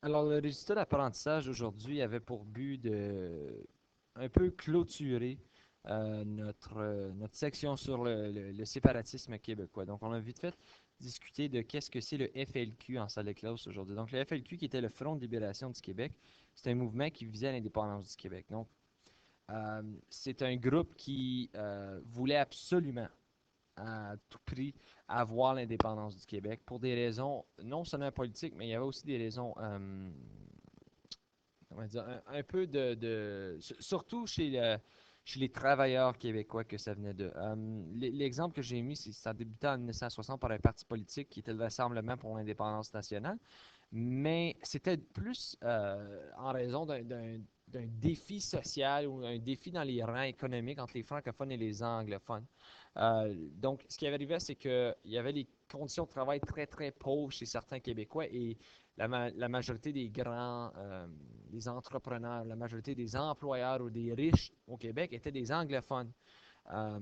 Alors, le résultat d'apprentissage aujourd'hui avait pour but de un peu clôturer notre section sur le séparatisme québécois. Donc, on a vite fait discuter de qu'est-ce que c'est le FLQ en salle de classe aujourd'hui. Donc, le FLQ, qui était le Front de libération du Québec, c'est un mouvement qui visait l'indépendance du Québec. Donc, c'est un groupe qui voulait absolument à tout prix avoir l'indépendance du Québec pour des raisons non seulement politiques, mais il y avait aussi des raisons, comment dire, un peu surtout chez les travailleurs québécois que ça venait de. L'exemple que j'ai mis, c'est ça débutait en 1960 par un parti politique qui était le Rassemblement pour l'indépendance nationale, mais c'était plus en raison d'un défi social ou un défi dans les rangs économiques entre les francophones et les anglophones. Donc, ce qui arrivait, c'est qu'il y avait des conditions de travail très, très pauvres chez certains Québécois et la majorité des grands, des entrepreneurs, la majorité des employeurs ou des riches au Québec étaient des anglophones.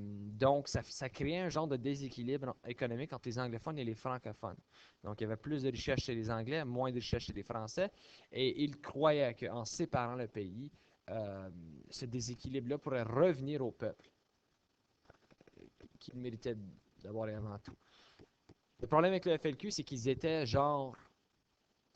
Donc, ça créait un genre de déséquilibre économique entre les anglophones et les francophones. Donc, il y avait plus de richesse chez les Anglais, moins de richesse chez les Français, et ils croyaient qu'en séparant le pays, euh, ce déséquilibre-là pourrait revenir au peuple, qui méritait d'avoir avant tout. Le problème avec le FLQ, c'est qu'ils étaient genre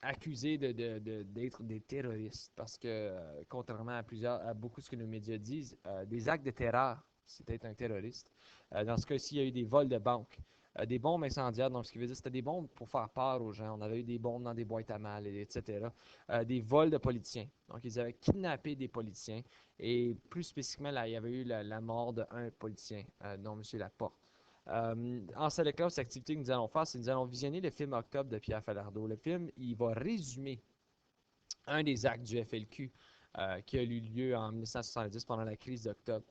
accusés d'être des terroristes, parce que, contrairement à beaucoup de ce que nos médias disent, des actes de terreur, c'est être un terroriste. Dans ce cas-ci, il y a eu des vols de banques, des bombes incendiaires, donc ce qui veut dire que c'était des bombes pour faire peur aux gens. On avait eu des bombes dans des boîtes à mal, etc. Des vols de politiciens. Donc, ils avaient kidnappé des politiciens. Et plus spécifiquement, là, il y avait eu la mort d'un politicien, dont M. Laporte. En salle de classe, l'activité que nous allons faire, c'est que nous allons visionner le film Octobre de Pierre Falardeau. Le film, il va résumer un des actes du FLQ qui a eu lieu en 1970 pendant la crise d'octobre.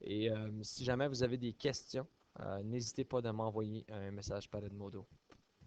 Et si jamais vous avez des questions, n'hésitez pas à m'envoyer un message par Edmodo.